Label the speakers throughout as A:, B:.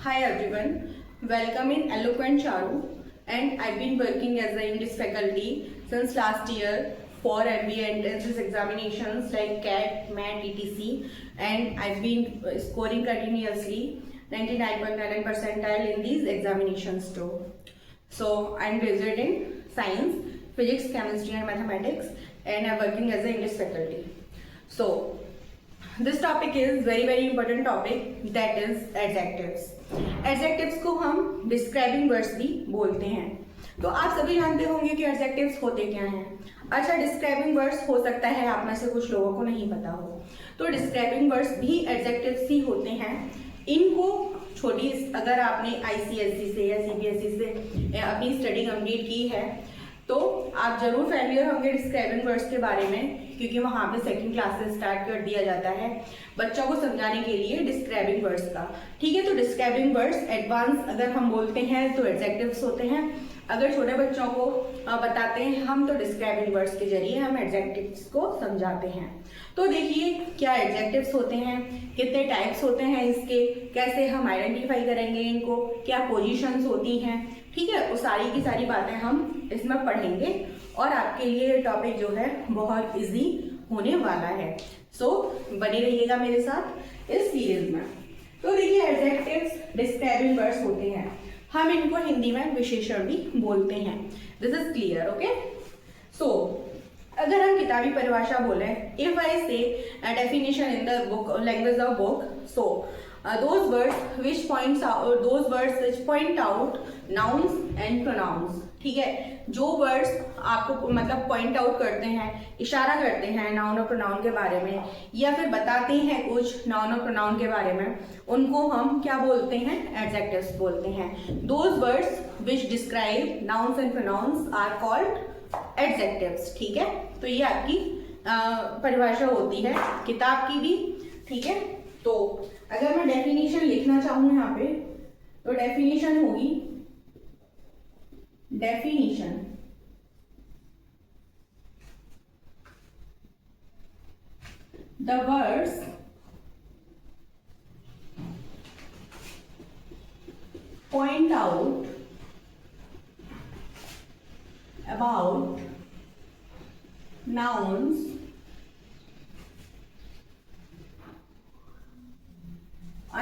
A: Hi everyone, welcome in Eloquent Charu, and I've been working as an English faculty since last year for MBA entrance examinations like CAT, MAT, etc. And I've been scoring continuously 99.99 percentile in these examinations too. So I'm graduate in science, physics, chemistry and mathematics, and I'm working as an English faculty. So this topic is very important topic, that is adjectives. Adjectives को हम describing words भी बोलते हैं। तो आप सभी जानते होंगे कि एडजेक्टिव्स होते क्या हैं। अच्छा, डिस्क्राइबिंग वर्ड्स हो सकता है आप में से कुछ लोगों को नहीं पता हो, तो डिस्क्राइबिंग वर्ड्स भी एडजेक्टिव्स ही होते हैं। इनको छोटी, अगर आपने आईसीएसई से या सीबीएसई से अपनी स्टडी कंप्लीट की है तो आप जरूर फैमिलियर होंगे डिस्क्राइबिंग वर्ड्स के बारे में, क्योंकि वहाँ पे सेकंड क्लास से स्टार्ट कर दिया जाता है बच्चों को समझाने के लिए डिस्क्राइबिंग वर्ड्स का। ठीक है, तो डिस्क्राइबिंग वर्ड्स एडवांस अगर हम बोलते हैं तो एडजेक्टिव्स होते हैं, अगर छोटे बच्चों को बताते हैं हम तो डिस्क्राइबिंग वर्ड्स के जरिए हम एडजेक्टिव्स को समझाते हैं। तो देखिए क्या एडजेक्टिव्स होते हैं, कितने टाइप्स होते हैं इसके, कैसे हम आइडेंटिफाई करेंगे इनको, क्या पोजीशंस होती हैं। ठीक है, वो सारी की सारी बातें हम इसमें पढ़ेंगे और आपके लिए टॉपिक जो है बहुत इजी होने वाला है। सो बने रहिएगा मेरे साथ इस सीरीज में। तो देखिए एडजेक्टिव्स डिस्क्राइबिंग वर्ड्स होते हैं, हम इनको हिंदी में विशेषण भी बोलते हैं। This is clear, okay. So अगर हम किताबी परिभाषा बोले, if I say definition in the book language of book, so those words which point out nouns and pronouns। ठीक है, जो वर्ड्स आपको मतलब पॉइंट आउट करते हैं, इशारा करते हैं नाउन और प्रोनाउन के बारे में, या फिर बताते हैं कुछ नाउन और प्रोनाउन के बारे में, उनको हम क्या बोलते हैं, एडजेक्टिव्स बोलते हैं। Those words which describe nouns and pronouns are called adjectives. ठीक है, तो ये आपकी परिभाषा होती है किताब की भी। ठीक है, तो अगर मैं डेफिनेशन लिखना चाहूं यहाँ पे तो डेफिनेशन होगी, definition the words point out about nouns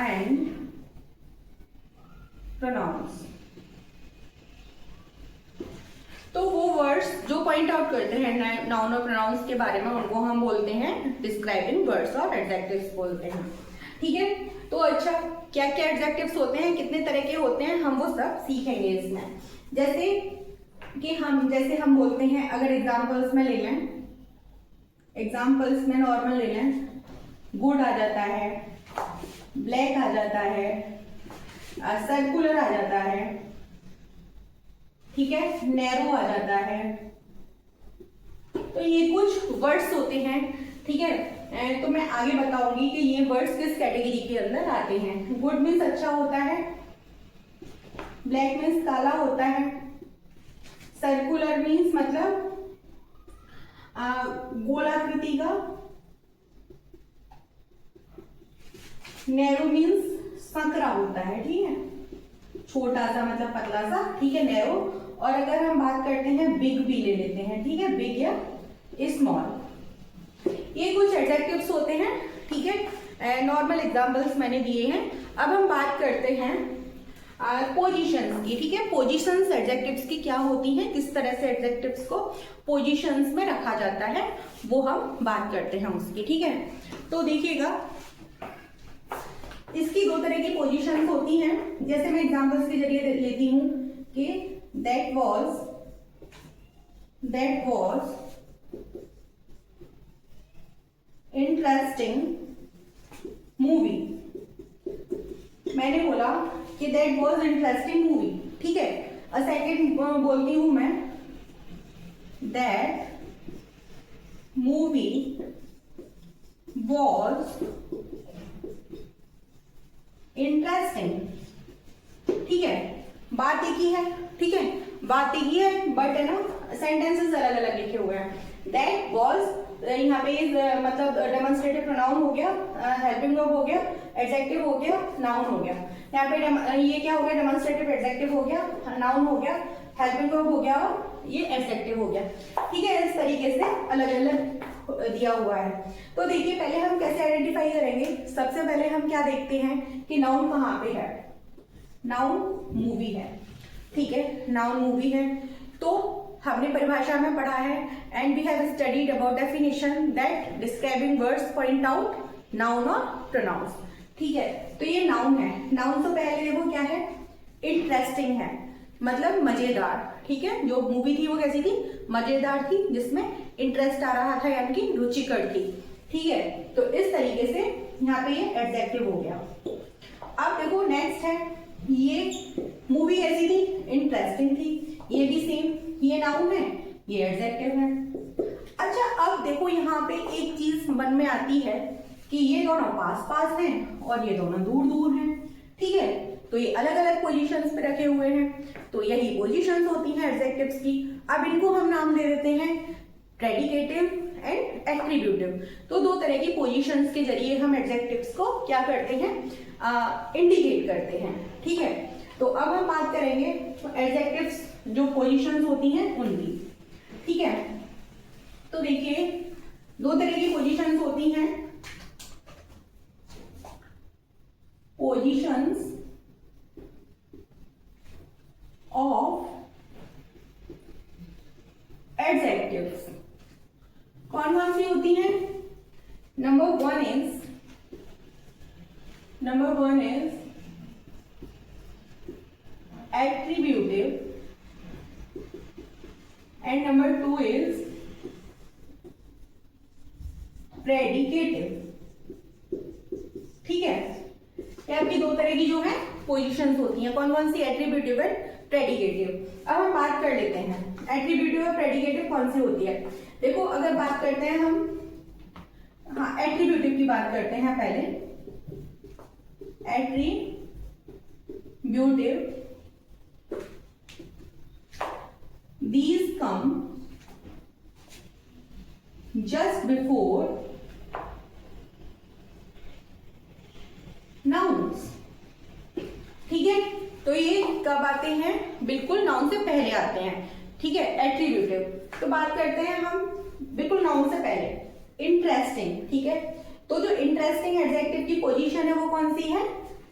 A: and pronouns। तो वो वर्ड्स जो पॉइंट आउट करते हैं नाउन और प्रोनाउंस के बारे में, उनको हम बोलते हैं डिस्क्राइबिंग वर्ड्स और एडजेक्टिव्स बोलते हैं। ठीक है, तो अच्छा क्या क्या एडजेक्टिव्स होते हैं, कितने तरह के होते हैं, हम वो सब सीखेंगे इसमें। जैसे कि हम बोलते हैं, अगर एग्जांपल्स में ले लें, एग्जांपल्स में नॉर्मल ले लें, गुड आ जाता है, ब्लैक आ जाता है, सर्कुलर आ जाता है, ठीक है, नैरो आ जाता है। तो ये कुछ वर्ड्स होते हैं। ठीक है, तो मैं आगे बताऊंगी कि ये वर्ड्स किस कैटेगरी के अंदर आते हैं। गुड मीन्स अच्छा होता है, ब्लैक मीन्स काला होता है, सर्कुलर मीन्स मतलब गोलाकृति का, नैरो मीन्स संकरा होता है। ठीक है, छोटा सा मतलब पतला सा। ठीक है, नैरो। और अगर हम बात करते हैं बिग भी ले लेते हैं। ठीक है, बिग या स्मॉल, ये कुछ एडजेक्टिव्स होते हैं। ठीक है, नॉर्मल एग्जांपल्स मैंने दिए हैं। अब हम बात करते हैं पोजीशंस की। ठीक है, पोजीशंस एडजेक्टिव्स की क्या होती हैं, किस तरह से एडजेक्टिव्स को पोजीशंस में रखा जाता है, वो हम बात करते हैं उसकी। ठीक है, तो देखिएगा इसकी दो तरह की पोजीशंस होती हैं। जैसे मैं एग्जांपल्स के जरिए लेती हूं कि दैट वाज इंटरेस्टिंग मूवी। मैंने बोला कि दैट वाज इंटरेस्टिंग मूवी। ठीक है, सेकेंड बोलती हूं मैं, दैट मूवी वाज इंटरेस्टिंग। ठीक है, बात एक ही है। ठीक है, बात एक ही है, बट है ना सेंटेंसेस अलग अलग लिखे हुए हैं। दैट वाज यहाँ पे मतलब डेमोन्स्ट्रेटिव प्रोनाउन हो गया, हेल्पिंग वर्ब हो गया, एडजेक्टिव हो गया, नाउन हो गया। यहाँ पे ये क्या हो गया, डेमोन्स्ट्रेटिव एडजेक्टिव हो गया, नाउन हो गया, हेल्पिंग वर्ब हो गया और ये एडजेक्टिव हो गया। ठीक है, इस तरीके से अलग अलग दिया हुआ है। तो देखिए पहले हम कैसे आइडेंटिफाई करेंगे। सबसे पहले हम क्या देखते हैं कि नाउन कहाँ पे है। नाउन मूवी है, ठीक है, नाउन मूवी है। तो हमने परिभाषा में पढ़ा है and we have studied about definition that describing words point out noun और प्रोनाउंस। ठीक है, तो ये नाउन है। नाउन तो पहले देखो क्या है, इंटरेस्टिंग है, मतलब मजेदार। ठीक है, जो मूवी थी वो कैसी थी, मजेदार थी, जिसमें इंटरेस्ट आ रहा था, यानी कि रुचिकर थी। ठीक है, तो इस तरीके से यहाँ पे ये एडजेक्टिव हो गया। अब देखो नेक्स्ट है, ये मूवी कैसी थी, इंटरेस्टिंग थी, ये भी सेम, ये नाउन है, ये एडजेक्टिव है। अच्छा, अब देखो यहाँ पे एक चीज मन में आती है कि ये दोनों पास पास हैं और ये दोनों दूर दूर हैं। ठीक है, तो ये अलग अलग पोजीशंस पे रखे हुए हैं, तो यही पोजीशंस होती हैं एडजेक्टिव्स की। अब इनको हम नाम दे देते हैं प्रेडिकेटिव एंड एट्रीब्यूटिव। तो दो तरह की पोजीशंस के जरिए हम एडजेक्टिव्स को क्या करते हैं, इंडिकेट करते हैं। ठीक है, तो अब हम बात करेंगे एडजेक्टिव्स जो पोजीशंस होती हैं उनकी। ठीक है, तो देखिए दो तरह की पोजीशंस होती हैं। पोजीशंस ऑफ एडजेक्टिव्स कौन कौन सी होती हैं। Number one is attributive and number two is predicative। ठीक है, ये आपकी दो तरह की जो है पोजीशंस होती हैं। कौन कौन सी, एट्रीब्यूटिव एंड प्रेडिकेटिव। अब हम बात कर लेते हैं एट्रीब्यूटिव और प्रेडिकेटिव कौन सी होती है। देखो अगर बात करते हैं हम, हाँ एट्रीब्यूटिव की बात करते हैं पहले। Attributive, these come just before nouns। ठीक है, तो ये कब आते हैं, बिल्कुल नाउन से पहले आते हैं। ठीक है, एट्रीब्यूटिव। तो बात करते हैं हम बिल्कुल नाउन से पहले, इंटरेस्टिंग। ठीक है, तो जो इंटरेस्टिंग एडजेक्टिव की पोजीशन है वो कौन सी है,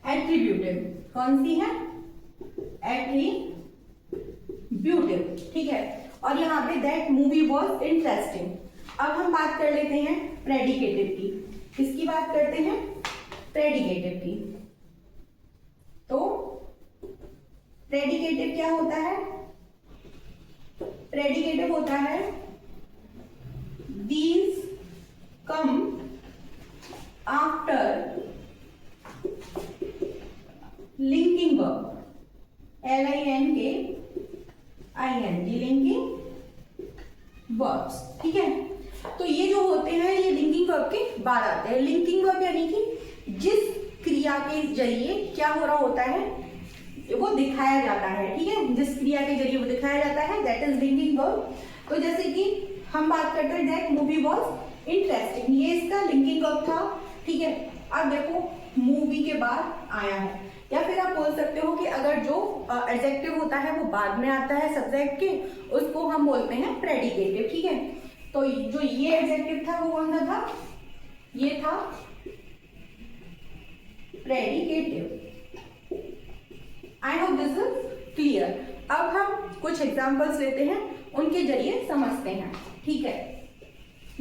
A: एट्रीब्यूटिव। कौन सी है, एट्रीब्यूटिव। ठीक है, और यहाँ पे दैट मूवी वॉज इंटरेस्टिंग। अब हम बात कर लेते हैं प्रेडिकेटिव की। किसकी बात करते हैं, प्रेडिकेटिव की। तो प्रेडिकेटिव क्या होता है, प्रेडिकेटिव होता है these come after linking verb, LINKING, linking verbs. ठीक है, तो ये जो होते हैं ये लिंकिंग वर्ब के बाद आते हैं। लिंकिंग वर्ब यानी कि जिस क्रिया के जरिए क्या हो रहा होता है, वो दिखाया जाता है। ठीक है, जिस क्रिया के जरिए वो दिखाया जाता है दैट इज लिंकिंग वर्ब। तो जैसे कि हम बात करते हैं दैट मूवी वॉज इंटरेस्टिंग, ये इसका लिंकिंग वर्ब था। ठीक है, अब देखो मूवी के बाद आया है, या फिर आप बोल सकते हो कि अगर जो एडजेक्टिव होता है वो बाद में आता है सब्जेक्ट के, उसको हम बोलते हैं प्रेडिकेटिव। ठीक है, तो जो ये एडजेक्टिव था वो कौन सा था, ये था predicative. I hope this is clear. अब हम कुछ एग्जांपल्स लेते हैं, उनके जरिए समझते हैं। ठीक है,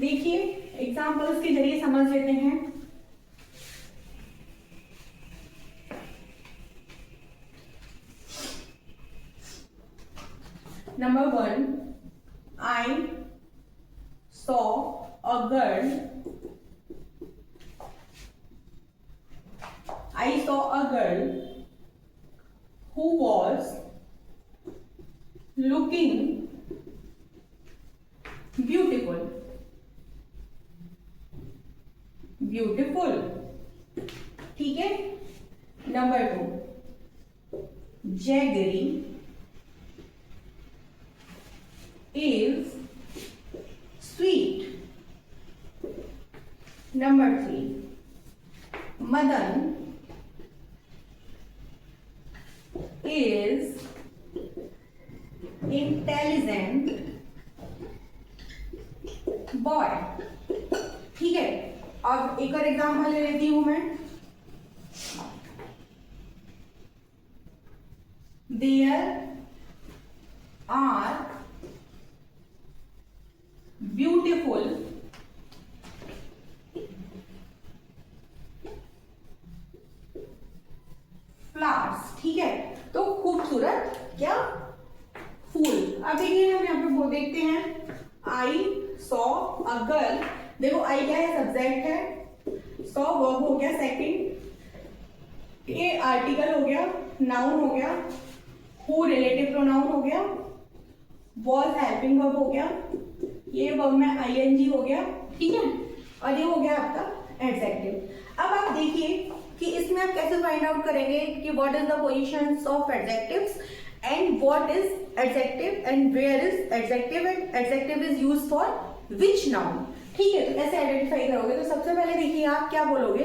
A: देखिए एग्जांपल्स के जरिए समझ लेते हैं। Number one, I saw a girl. I saw a girl who was looking beautiful. Beautiful. ठीक है। Number two, Jaggery is sweet. Number three, Madan is intelligent boy. ठीक है, अब एक और एग्जाम्पल ले लेती हूं मैं। There are beautiful flowers. ठीक है, तो खूबसूरत क्या फूल। अब देखिए हम यहाँ पे वो देखते हैं, आई सॉ अ गर्ल। देखो आई क्या है, सब्जेक्ट है, सॉ वर्ब हो गया सेकंड, ये आर्टिकल हो गया, नाउन हो गया, हु रिलेटिव प्रोनाउन हो गया, वॉज हेल्पिंग वर्ब हो गया, ये वर्ब में आईएनजी हो गया। ठीक है, और ये हो गया आपका एडजेक्टिव। अब आप देखिए कि इसमें आप कैसे फाइंड आउट करेंगे कि what is the positions of adjectives and what is adjective and where is adjective and adjective is used for which noun। ठीक है, तो कैसे आइडेंटिफाई करोगे? तो सबसे पहले देखिए आप क्या बोलोगे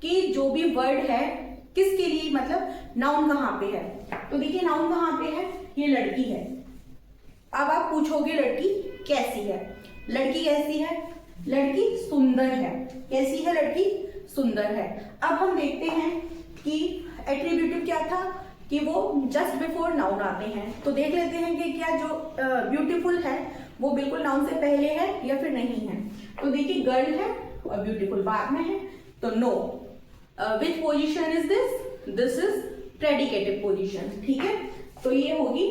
A: कि जो भी वर्ड है किसके लिए, मतलब नाउन कहाँ पे है। तो देखिए नाउन कहाँ पे है, ये लड़की है। अब आप पूछोगे लड़की कैसी है। लड़की कैसी है? लड़की सुंदर है। कैसी है लड़की? सुंदर है। अब हम देखते हैं कि एट्रीब्यूटिव क्या था कि वो जस्ट बिफोर नाउन आते हैं। तो देख लेते हैं कि क्या जो ब्यूटीफुल है वो बिल्कुल नाउन से पहले है या फिर नहीं है। तो देखिए गर्ल है और ब्यूटीफुल बाद में है, तो no. Which position is this? This is predicative position. ठीक है, तो ये होगी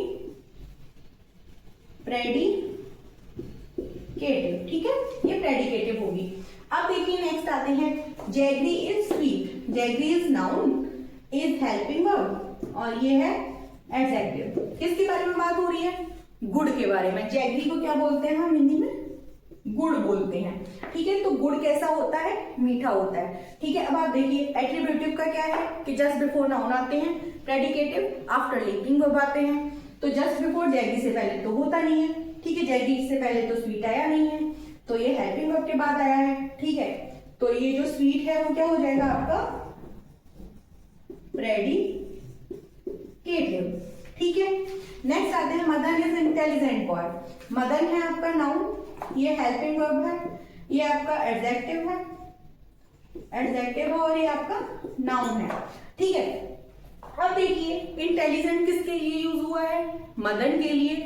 A: प्रेडिकेटिव। ठीक है, ये प्रेडिकेटिव होगी। अब देखिए नेक्स्ट आते हैं, jaggery is sweet. Jaggery is noun, is helping verb, और ये है एडजेक्टिव। किसके बारे में बात हो रही है? गुड़ के बारे में। जैगरी को क्या बोलते हैं हम हिंदी में? गुड़ बोलते हैं। ठीक है, तो गुड़ कैसा होता है? मीठा होता है। ठीक है, अब आप देखिए एट्रीब्यूटिव का क्या है कि जस्ट बिफोर नाउन आते हैं, प्रेडिकेटिव आफ्टर लिंकिंग वर्ब आते हैं। तो जस्ट बिफोर जैगरी से पहले तो होता नहीं है। ठीक है, जैगरी से पहले तो स्वीट आया नहीं है, तो ये हेल्पिंग वर्ब के बाद आया है। ठीक है, तो ये जो स्वीट है वो क्या हो जाएगा आपका? प्रेडिकेटिव। ठीक है, नेक्स्ट आते हैं, Madan is intelligent boy. Madan है आपका नाउन, ये हेल्पिंग वर्ब है, ये आपका एडजेक्टिव है, और ये आपका नाउन है। ठीक है, अब देखिए इंटेलिजेंट किसके लिए यूज हुआ है? मदन के लिए।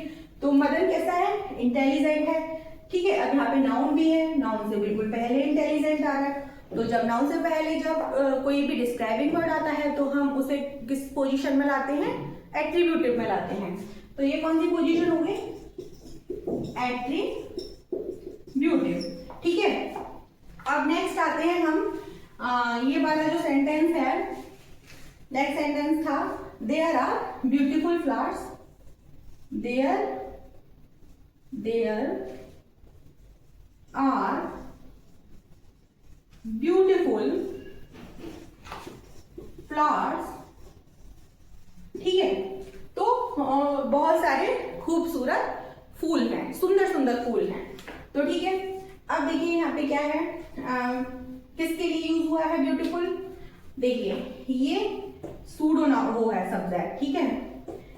A: तो मदन कैसा है? इंटेलिजेंट है। ठीक है, अब यहाँ पे नाउन भी है, नाउन से बिल्कुल पहले इंटेलिजेंट आ रहा है। तो जब नाउन से पहले जब कोई भी डिस्क्राइबिंग वर्ड आता है तो हम उसे किस पोजीशन में लाते हैं? एट्रीब्यूटिव में लाते हैं। तो ये कौन सी पोजीशन होगी? एट्रीब्यूटिव। ठीक है, अब नेक्स्ट आते हैं हम, ये वाला जो सेंटेंस है, नेक्स्ट सेंटेंस था, there are beautiful flowers. There are beautiful flowers. ठीक है, तो बहुत सारे खूबसूरत फूल हैं, सुंदर सुंदर फूल हैं। तो ठीक है, अब देखिए यहाँ पे क्या है, किसके लिए यूज हुआ है ब्यूटीफुल? देखिए ये सूडो ना वो है सब्जेक्ट। ठीक है,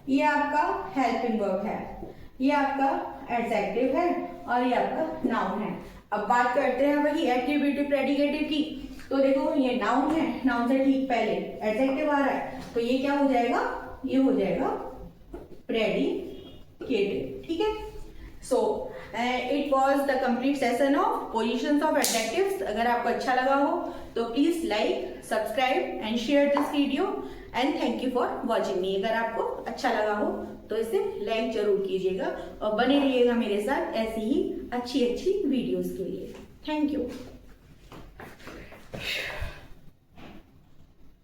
A: ये आपका हेल्पिंग वर्ब है, ये आपका एडजेक्टिव है, और ये आपका नाउन है। अब बात करते हैं वही एट्रीब्यूटिव प्रेडिकेटिव की। तो देखो ये नाउन है, नाउन से ठीक पहले एडजेक्टिव आ रहा है, तो ये क्या हो जाएगा? ये हो जाएगा प्रेडिकेटिव। ठीक है, so it was the complete session of positions of adjectives. अगर आपको अच्छा लगा हो तो please like, subscribe and share this video, and thank you for watching मी। अगर आपको अच्छा लगा हो तो इसे लाइक जरूर कीजिएगा और बने रहिएगा मेरे साथ ऐसी ही अच्छी वीडियोस के लिए। Thank you.